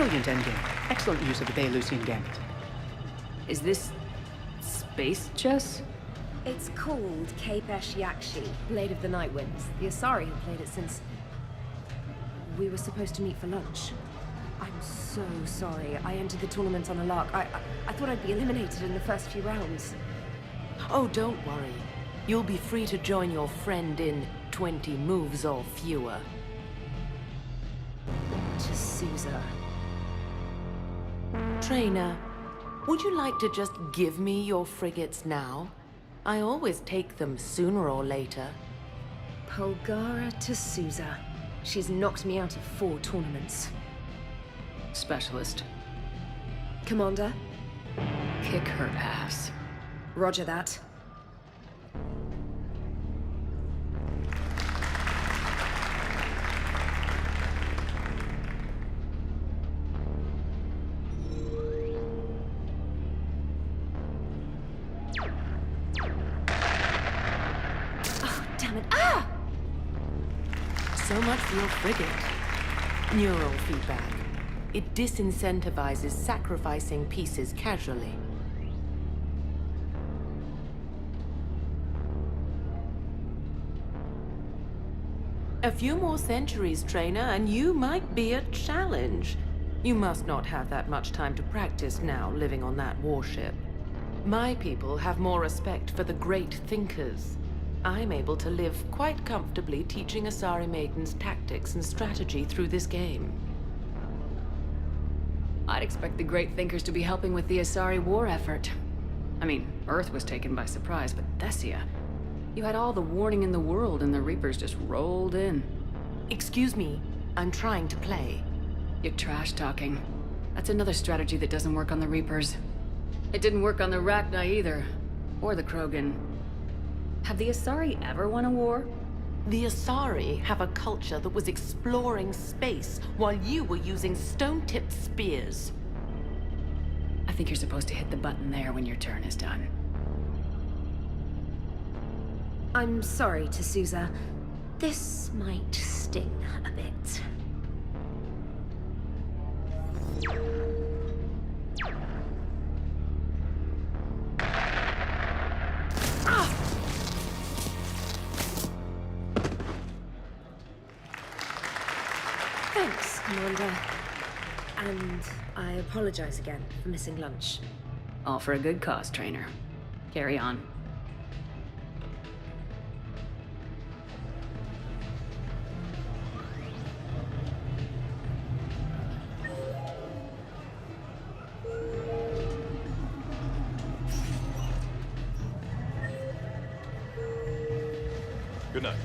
Brilliant endgame. Excellent use of the Baylusian Gambit. Is this... space chess? It's called Kapesh Yakshi, Blade of the Night Winds. The Asari have played it since... we were supposed to meet for lunch. I'm so sorry. I entered the tournament on a lark. I thought I'd be eliminated in the first few rounds. Oh, don't worry. You'll be free to join your friend in 20 moves or fewer. To Sousa. Trainer, would you like to just give me your frigates now? I always take them sooner or later. Polgara to Sousa. She's knocked me out of 4 tournaments. Specialist. Commander? Kick her ass. Roger that. Oh, damn it. Ah! So much for your frigate. Neural feedback. It disincentivizes sacrificing pieces casually. A few more centuries, Trainer, and you might be a challenge. You must not have that much time to practice now, living on that warship. My people have more respect for the great thinkers. I'm able to live quite comfortably teaching Asari maidens tactics and strategy through this game. I'd expect the great thinkers to be helping with the Asari war effort. I mean, Earth was taken by surprise, but Thessia... you had all the warning in the world and the Reapers just rolled in. Excuse me, I'm trying to play. You're trash-talking. That's another strategy that doesn't work on the Reapers. It didn't work on the Rachni either. Or the Krogan. Have the Asari ever won a war? The Asari have a culture that was exploring space while you were using stone-tipped spears. I think you're supposed to hit the button there when your turn is done. I'm sorry, to Sousa. This might sting a bit. Thanks, Commander. And I apologize again for missing lunch. All for a good cause, Trainer. Carry on. Good night.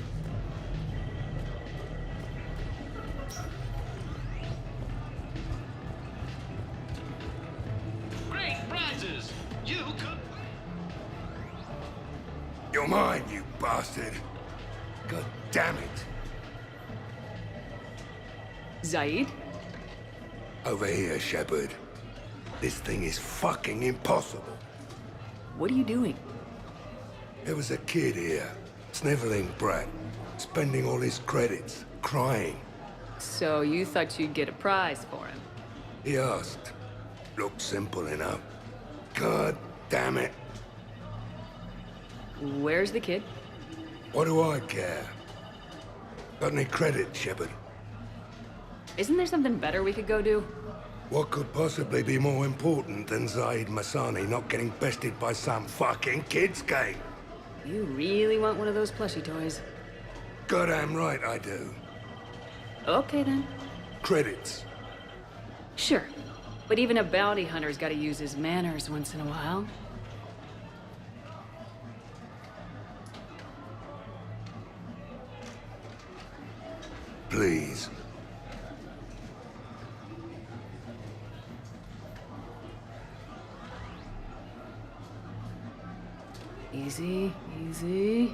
Great prizes! You could... You're mine, you bastard. God damn it. Zaid? Over here, Shepard. This thing is fucking impossible. What are you doing? There was a kid here, sniveling brat, spending all his credits, crying. So you thought you'd get a prize for him? He asked. Looked simple enough. God damn it. Where's the kid? What do I care? Got any credit, Shepard? Isn't there something better we could go do? What could possibly be more important than Zaid Masani not getting bested by some fucking kids game? You really want one of those plushie toys? Goddamn right I do. Okay then. Credits. Sure. But even a bounty hunter's gotta use his manners once in a while. Please. Easy, easy.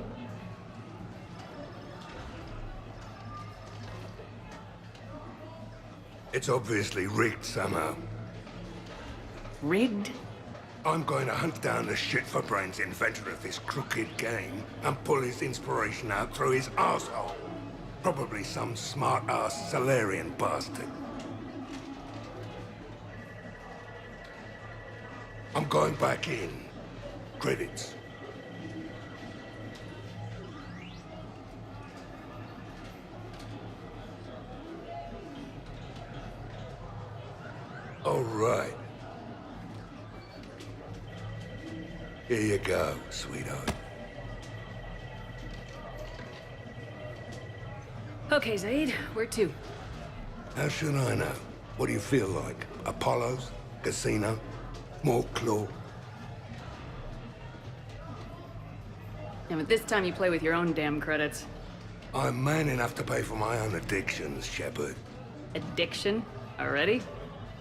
It's obviously rigged somehow. Rigged? I'm going to hunt down the shit-for-brains inventor of this crooked game and pull his inspiration out through his arsehole. Probably some smart-ass Salarian bastard. I'm going back in. Credits. All right. Here you go, sweetheart. Okay, Zaid, where to? How should I know? What do you feel like? Apollo's? Casino? More claw? And at this time you play with your own damn credits. I'm man enough to pay for my own addictions, Shepard. Addiction? Already?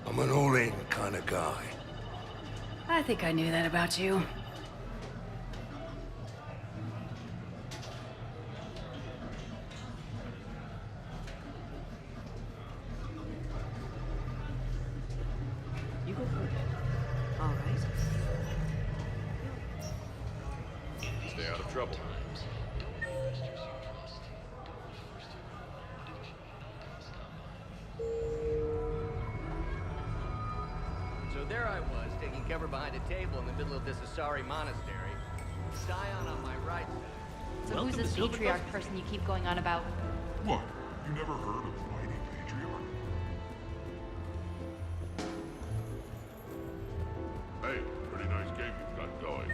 I'm an all-in kind of guy. I think I knew that about you. You go first. All right. Stay out of trouble. So there I was, taking cover behind a table in the middle of this Asari monastery. Scion on my right side. So who's this patriarch person you keep going on about? What? You never heard of the mighty patriarch? Hey, pretty nice game you've got going.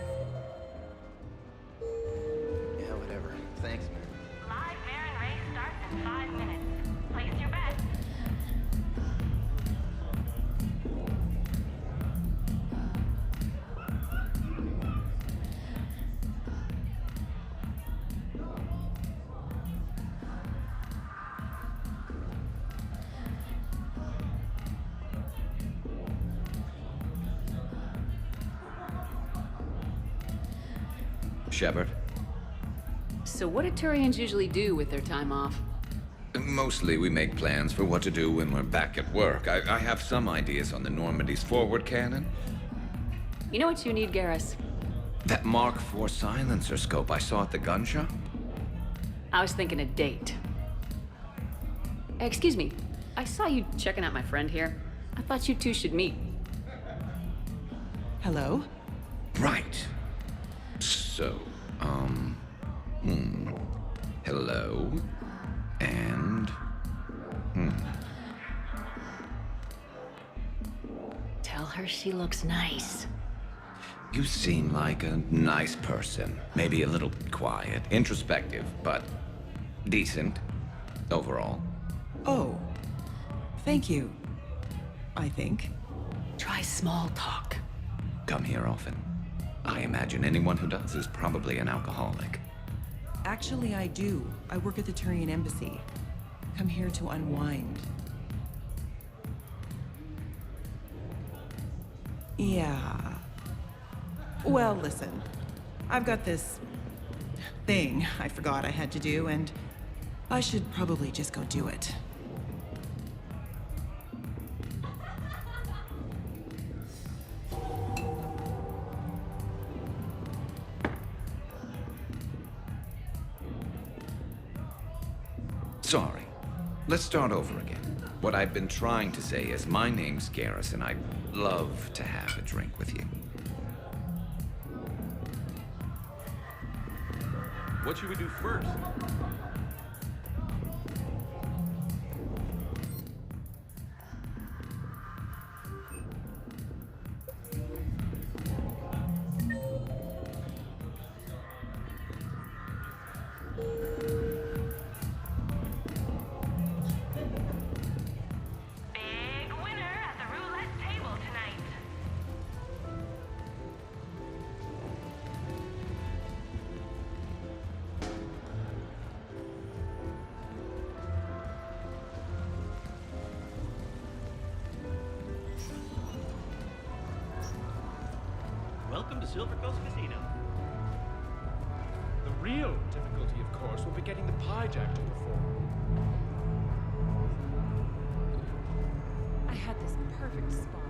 Yeah, whatever. Thanks, man. Live Baron race starts in 5 minutes. Place your bet. Shepard? So what do Turians usually do with their time off? Mostly we make plans for what to do when we're back at work. I have some ideas on the Normandy's forward cannon. You know what you need, Garrus? That Mark IV silencer scope I saw at the gun shop? I was thinking a date. Excuse me, I saw you checking out my friend here. I thought you two should meet. Hello? Right. So, hello, and, Tell her she looks nice. You seem like a nice person. Maybe a little quiet, introspective, but decent, overall. Oh. Thank you. I think. Try small talk. Come here often. I imagine anyone who does is probably an alcoholic. Actually, I do. I work at the Turian embassy. Come here to unwind. Yeah. Well, listen. I've got this thing I forgot I had to do, and I should probably just go do it. Sorry. Let's start over again. What I've been trying to say is my name's Garrus, and I'd love to have a drink with you. What should we do first? Big winner at the roulette table tonight. Welcome to Silver Coast Casino. The real difficulty, of course, will be getting the pie jack to perform. I had this perfect spot.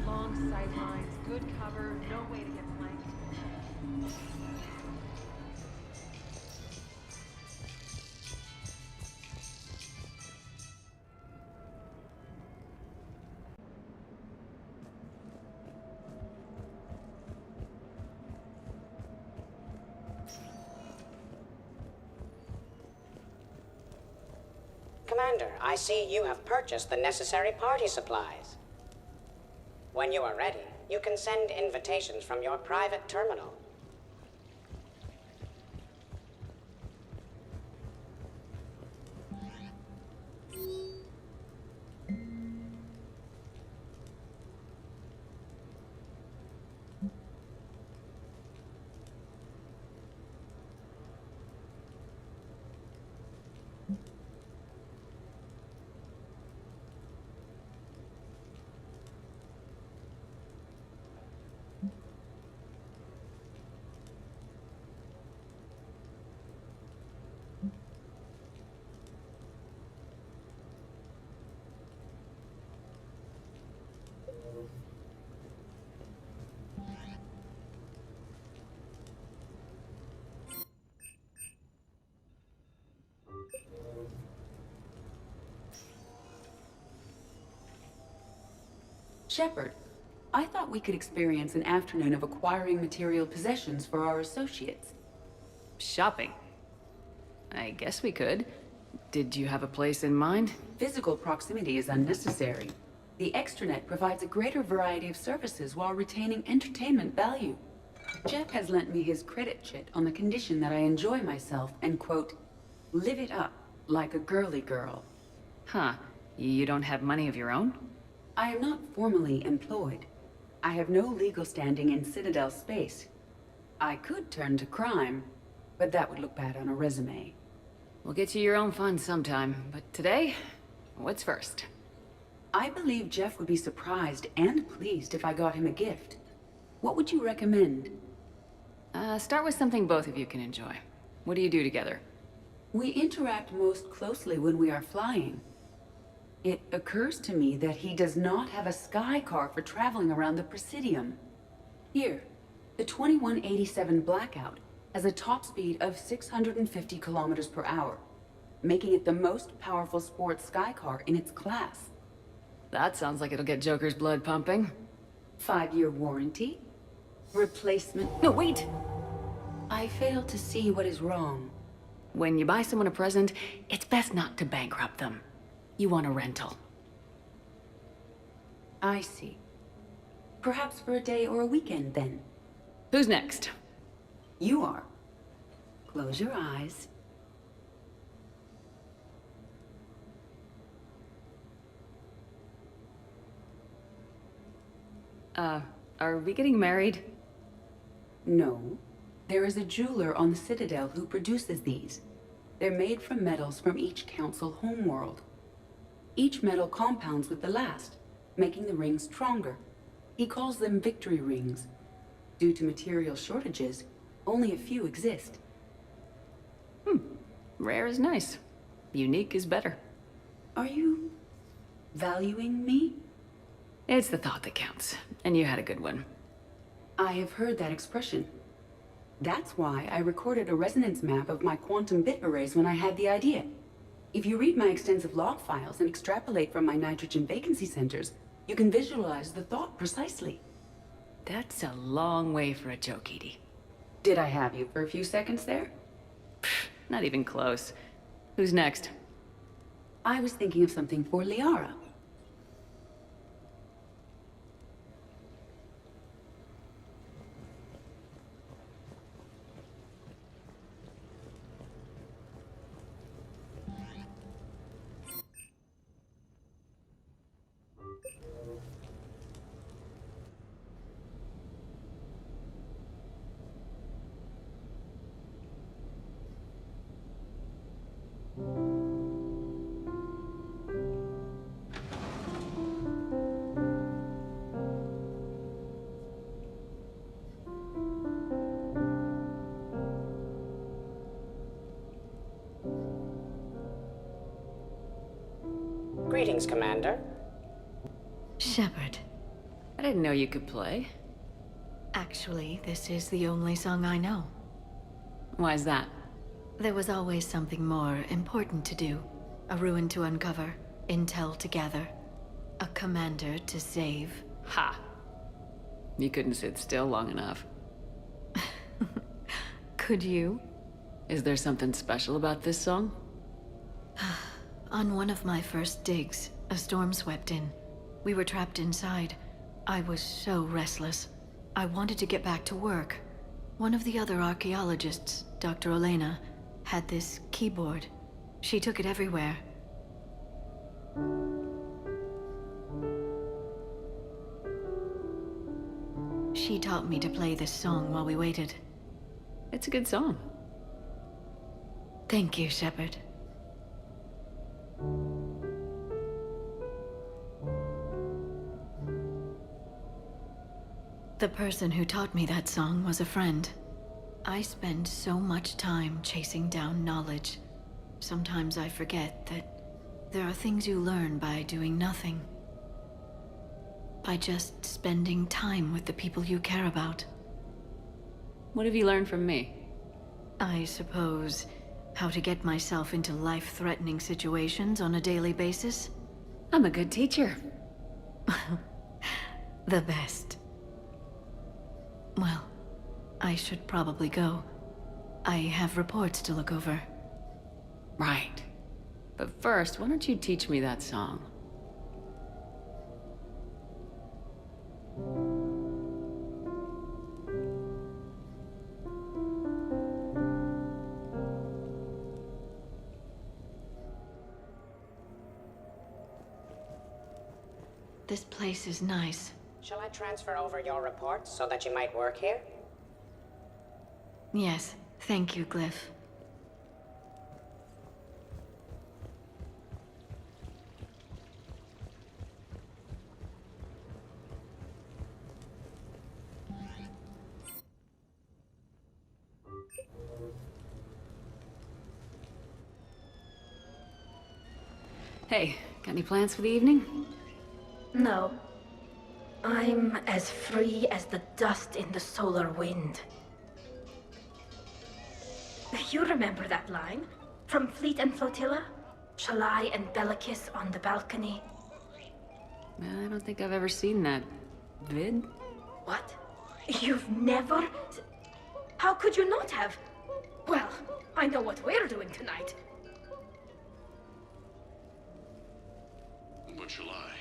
Long sightlines, good cover, no way to get flanked. Commander, I see you have purchased the necessary party supplies. When you are ready, you can send invitations from your private terminal. Shepard, I thought we could experience an afternoon of acquiring material possessions for our associates. Shopping? I guess we could. Did you have a place in mind? Physical proximity is unnecessary. The extranet provides a greater variety of services while retaining entertainment value. Jeff has lent me his credit chit on the condition that I enjoy myself and, quote, live it up like a girly girl. Huh. You don't have money of your own? I am not formally employed. I have no legal standing in Citadel space. I could turn to crime, but that would look bad on a resume. We'll get you your own funds sometime, but today, what's first? I believe Jeff would be surprised and pleased if I got him a gift. What would you recommend? Start with something both of you can enjoy. What do you do together? We interact most closely when we are flying. It occurs to me that he does not have a sky car for traveling around the Presidium. Here, the 2187 Blackout has a top speed of 650 kilometers per hour, making it the most powerful sports sky car in its class. That sounds like it'll get Joker's blood pumping. 5-year warranty? Replacement? No, wait! I fail to see what is wrong. When you buy someone a present, it's best not to bankrupt them. You want a rental. I see. Perhaps for a day or a weekend, then. Who's next? You are. Close your eyes. Are we getting married? No. There is a jeweler on the Citadel who produces these. They're made from metals from each council homeworld. Each metal compounds with the last, making the rings stronger. He calls them victory rings. Due to material shortages, only a few exist. Rare is nice. Unique is better. Are you valuing me? It's the thought that counts, and you had a good one. I have heard that expression. That's why I recorded a resonance map of my quantum bit arrays when I had the idea. If you read my extensive log files and extrapolate from my nitrogen vacancy centers, you can visualize the thought precisely. That's a long way for a joke, Edie. Did I have you for a few seconds there? Not even close. Who's next? I was thinking of something for Liara. Greetings, Commander. Shepard. I didn't know you could play. Actually, this is the only song I know. Why is that? There was always something more important to do. A ruin to uncover, intel to gather, a commander to save. Ha! You couldn't sit still long enough. Could you? Is there something special about this song? On one of my first digs, a storm swept in. We were trapped inside. I was so restless. I wanted to get back to work. One of the other archaeologists, Dr. Elena, had this keyboard. She took it everywhere. She taught me to play this song while we waited. It's a good song. Thank you, Shepard. The person who taught me that song was a friend. I spend so much time chasing down knowledge. Sometimes I forget that there are things you learn by doing nothing. By just spending time with the people you care about. What have you learned from me? I suppose how to get myself into life-threatening situations on a daily basis. I'm a good teacher. The best. Well, I should probably go. I have reports to look over. Right. But first, why don't you teach me that song? This place is nice. Shall I transfer over your reports so that you might work here? Yes, thank you, Glyph. Hey, got any plans for the evening? No. I'm as free as the dust in the solar wind. You remember that line? From Fleet and Flotilla? Shalai and Bellicus on the balcony? I don't think I've ever seen that vid. What? You've never... How could you not have? Well, I know what we're doing tonight. But Shalai,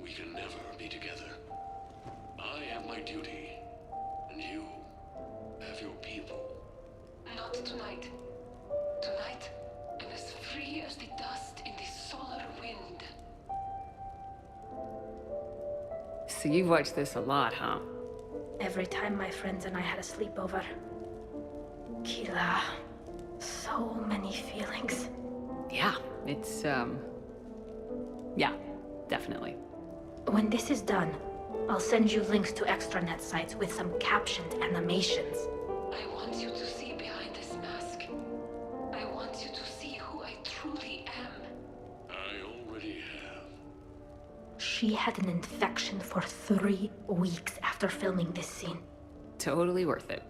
we can never be together. I have my duty, and you have your people. Not tonight. Tonight, I'm as free as the dust in the solar wind. So you've watched this a lot, huh? Every time my friends and I had a sleepover. Kila. So many feelings. Yeah, it's, yeah, definitely. When this is done, I'll send you links to extranet sites with some captioned animations. I want you to see behind this mask. I want you to see who I truly am. I already have. She had an infection for 3 weeks after filming this scene. Totally worth it.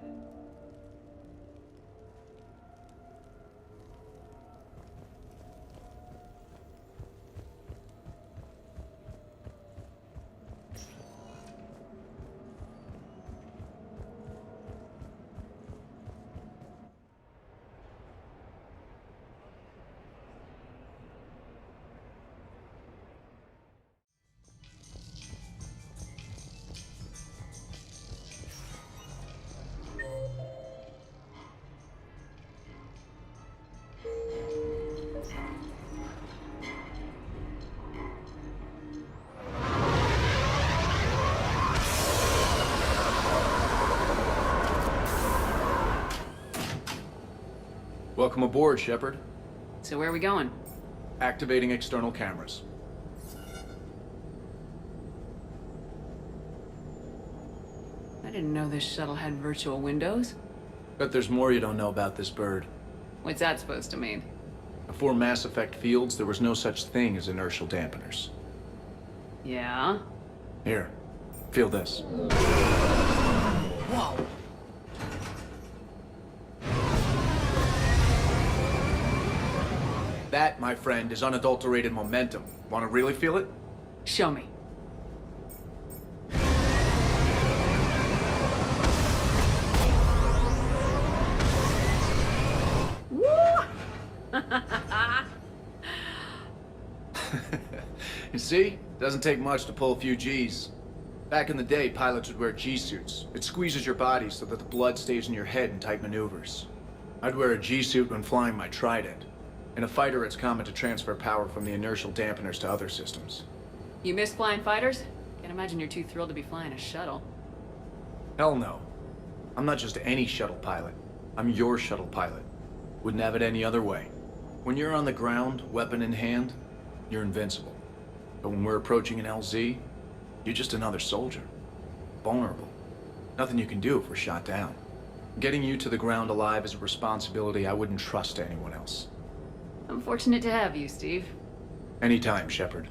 Welcome aboard, Shepard. So where are we going? Activating external cameras. I didn't know this shuttle had virtual windows. Bet there's more you don't know about this bird. What's that supposed to mean? Before Mass Effect fields, there was no such thing as inertial dampeners. Yeah? Here, feel this. Whoa! That, my friend, is unadulterated momentum. Want to really feel it? Show me. See? Doesn't take much to pull a few Gs. Back in the day, pilots would wear G-suits. It squeezes your body so that the blood stays in your head in tight maneuvers. I'd wear a G-suit when flying my Trident. In a fighter, it's common to transfer power from the inertial dampeners to other systems. You miss flying fighters? Can't imagine you're too thrilled to be flying a shuttle. Hell no. I'm not just any shuttle pilot. I'm your shuttle pilot. Wouldn't have it any other way. When you're on the ground, weapon in hand, you're invincible. But when we're approaching an LZ, you're just another soldier. Vulnerable. Nothing you can do if we're shot down. Getting you to the ground alive is a responsibility I wouldn't trust to anyone else. I'm fortunate to have you, Steve. Anytime, Shepard.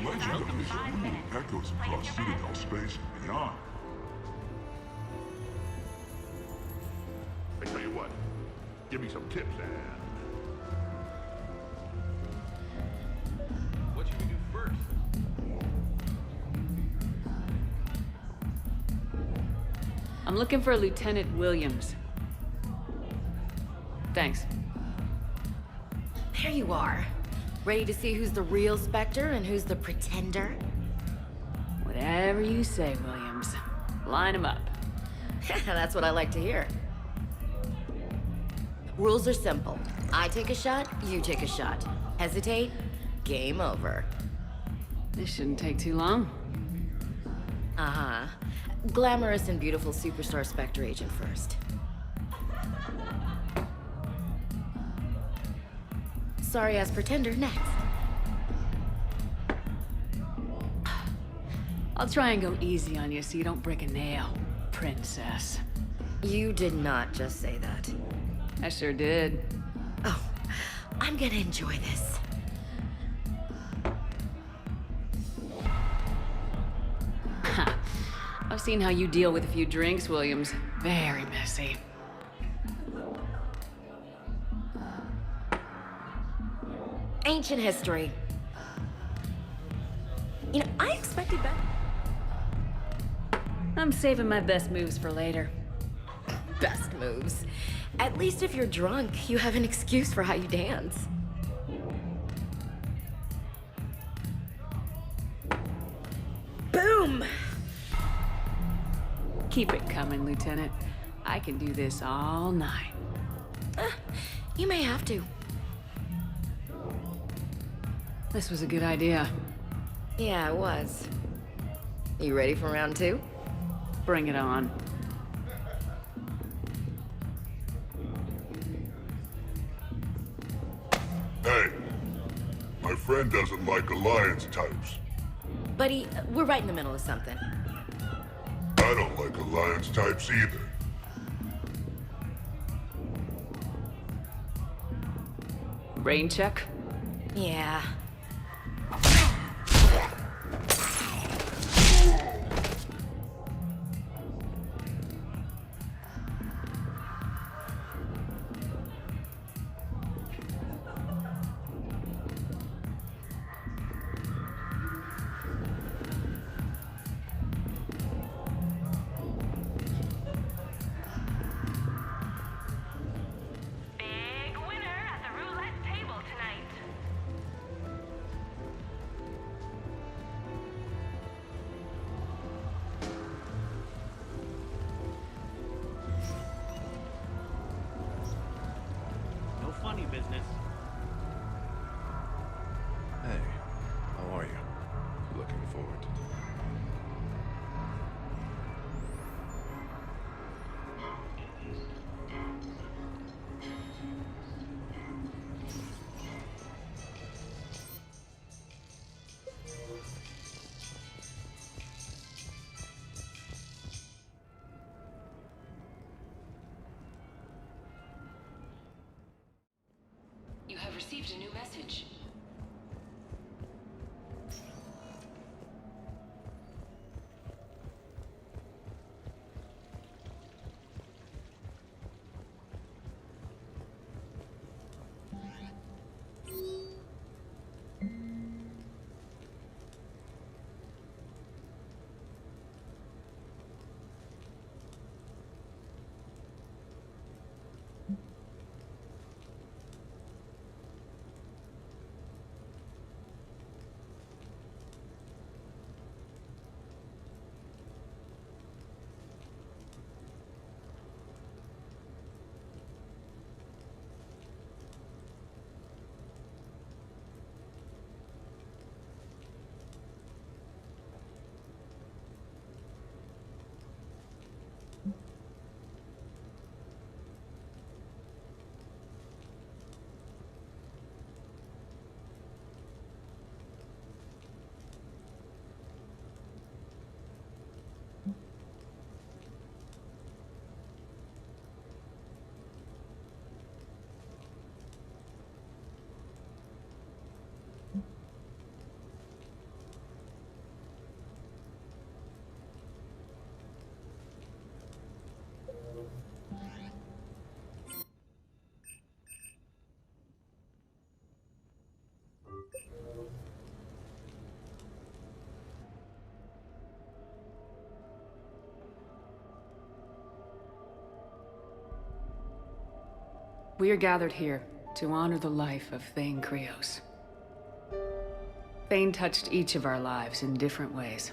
Legend of this rule echoes across Citadel space and beyond. I tell you what, give me some tips and... What should we do first? I'm looking for Lieutenant Williams. Thanks. There you are. Ready to see who's the real Spectre and who's the pretender? Whatever you say, Williams. Line him up. That's what I like to hear. Rules are simple. I take a shot, you take a shot. Hesitate, game over. This shouldn't take too long. Uh-huh. Glamorous and beautiful superstar Spectre agent first. Sorry-ass pretender next. I'll try and go easy on you so you don't break a nail, princess. You did not just say that. I sure did. Oh, I'm gonna enjoy this. Ha. I've seen how you deal with a few drinks, Williams. Very messy. Ancient history. You know, I expected better. I'm saving my best moves for later. Best moves. At least if you're drunk, you have an excuse for how you dance. Boom! Keep it coming, Lieutenant. I can do this all night. You may have to. This was a good idea. Yeah, it was. You ready for round two? Bring it on. Hey, my friend doesn't like alliance types. Buddy, we're right in the middle of something. I don't like alliance types either. Brain check? Yeah. Funny business. Hey, how are you? Looking forward to You have received a new message. We are gathered here to honor the life of Thane Krios. Thane touched each of our lives in different ways.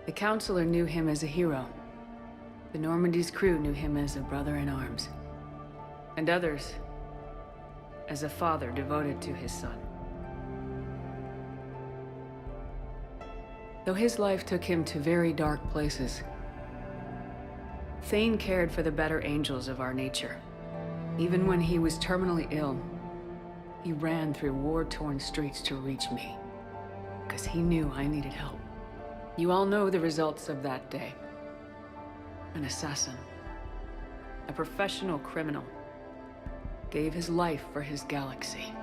The Counselor knew him as a hero. The Normandy's crew knew him as a brother in arms. And others as a father devoted to his son. Though his life took him to very dark places, Thane cared for the better angels of our nature. Even when he was terminally ill, he ran through war-torn streets to reach me, because he knew I needed help. You all know the results of that day. An assassin, a professional criminal, gave his life for his galaxy.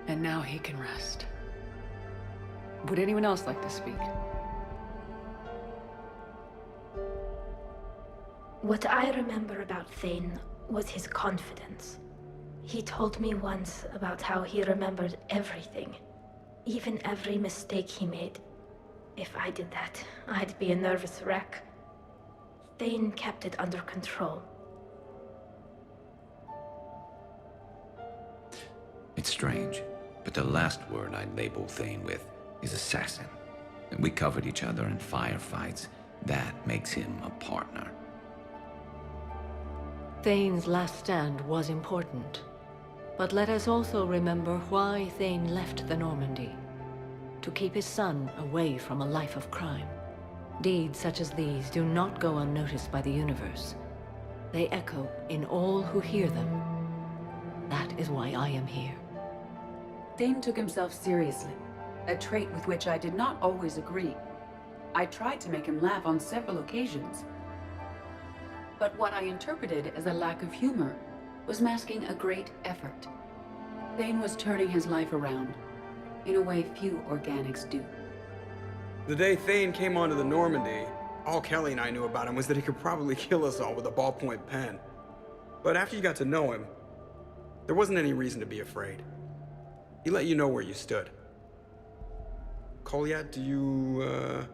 And now he can rest. Would anyone else like to speak? What I remember about Thane was his confidence. He told me once about how he remembered everything, even every mistake he made. If I did that, I'd be a nervous wreck. Thane kept it under control. It's strange, but the last word I'd label Thane with is assassin. And we covered each other in firefights. That makes him a partner. Thane's last stand was important. But let us also remember why Thane left the Normandy. To keep his son away from a life of crime. Deeds such as these do not go unnoticed by the universe. They echo in all who hear them. That is why I am here. Thane took himself seriously, a trait with which I did not always agree. I tried to make him laugh on several occasions. But what I interpreted as a lack of humor was masking a great effort. Thane was turning his life around, in a way few organics do. The day Thane came onto the Normandy, all Kelly and I knew about him was that he could probably kill us all with a ballpoint pen. But after you got to know him, there wasn't any reason to be afraid. He let you know where you stood. Kolyat, do you,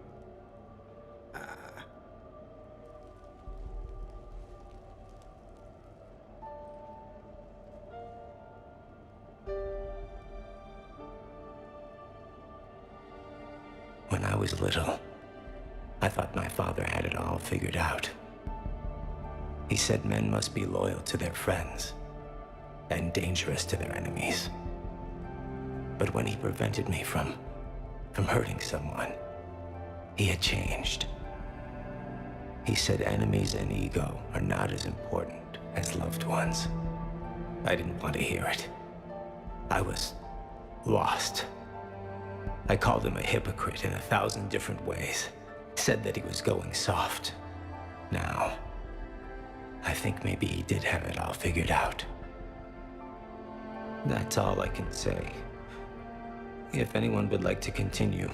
When I was little, I thought my father had it all figured out. He said men must be loyal to their friends and dangerous to their enemies. But when he prevented me from hurting someone, he had changed. He said enemies and ego are not as important as loved ones. I didn't want to hear it. I was lost. I called him a hypocrite in 1,000 different ways. Said that he was going soft. Now, I think maybe he did have it all figured out. That's all I can say. If anyone would like to continue,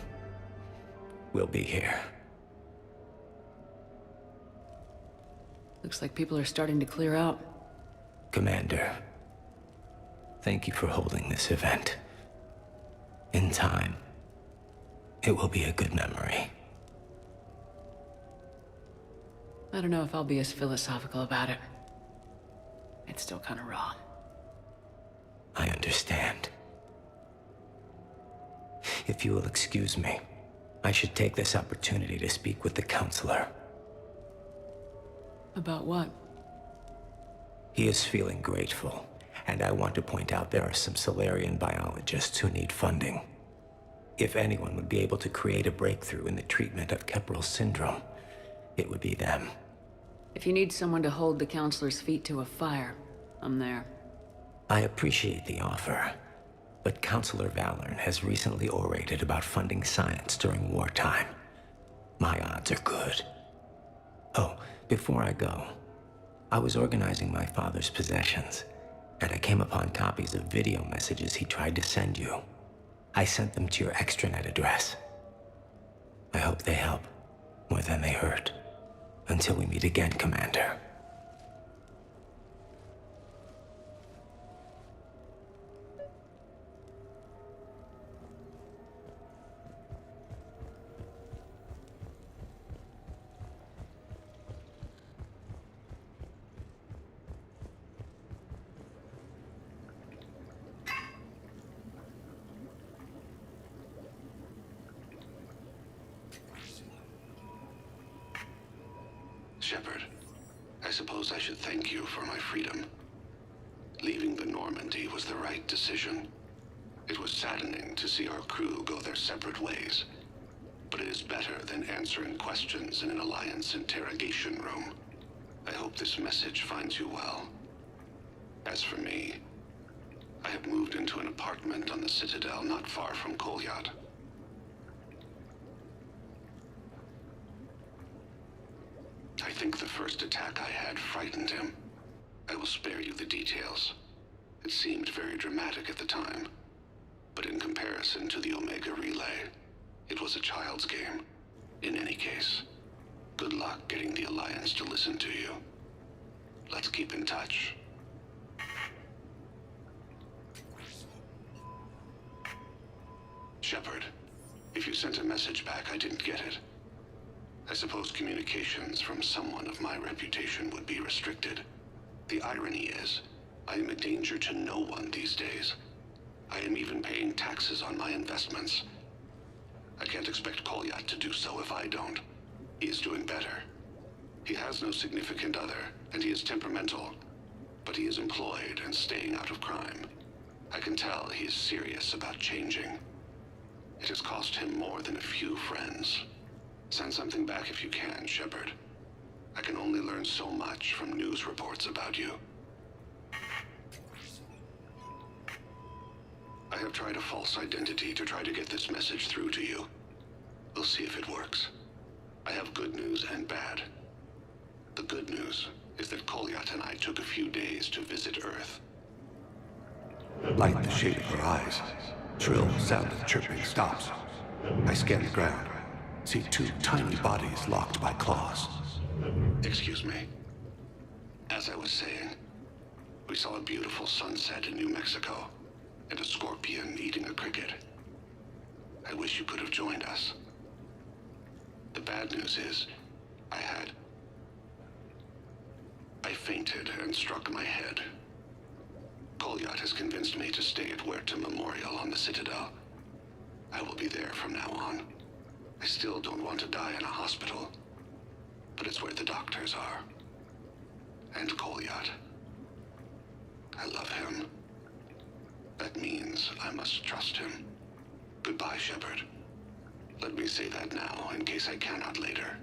we'll be here. Looks like people are starting to clear out. Commander, thank you for holding this event. In time, it will be a good memory. I don't know if I'll be as philosophical about it. It's still kind of raw. I understand. If you will excuse me, I should take this opportunity to speak with the Counselor. About what? He is feeling grateful, and I want to point out there are some Solarian biologists who need funding. If anyone would be able to create a breakthrough in the treatment of Keppel syndrome, it would be them. If you need someone to hold the Counselor's feet to a fire, I'm there. I appreciate the offer, but Counselor Valorn has recently orated about funding science during wartime. My odds are good. Oh, before I go, I was organizing my father's possessions, and I came upon copies of video messages he tried to send you. I sent them to your extranet address. I hope they help more than they hurt. Until we meet again, Commander. Shepard, I suppose I should thank you for my freedom. Leaving the Normandy was the right decision. It was saddening to see our crew go their separate ways, but it is better than answering questions in an Alliance interrogation room. I hope this message finds you well. As for me, I have moved into an apartment on the Citadel not far from Kolyat. I think the first attack I had frightened him. I will spare you the details. It seemed very dramatic at the time, but in comparison to the Omega Relay, it was a child's game. In any case, good luck getting the Alliance to listen to you. Let's keep in touch. Shepard, if you sent a message back, I didn't get it. I suppose communications from someone of my reputation would be restricted. The irony is, I am a danger to no one these days. I am even paying taxes on my investments. I can't expect Kolyat to do so if I don't. He is doing better. He has no significant other, and he is temperamental, but he is employed and staying out of crime. I can tell he is serious about changing. It has cost him more than a few friends. Send something back if you can, Shepard. I can only learn so much from news reports about you. I have tried a false identity to try to get this message through to you. We'll see if it works. I have good news and bad. The good news is that Kolyat and I took a few days to visit Earth. Light the shade of her eyes. Shrill sound of chirping stops. I scan the ground. See two tiny bodies locked by claws. Excuse me. As I was saying, we saw a beautiful sunset in New Mexico, and a scorpion eating a cricket. I wish you could have joined us. The bad news is, I fainted and struck my head. Kolyat has convinced me to stay at Huerta Memorial on the Citadel. I will be there from now on. I still don't want to die in a hospital, but it's where the doctors are. And Kolyat. I love him. That means I must trust him. Goodbye, Shepard. Let me say that now, in case I cannot later.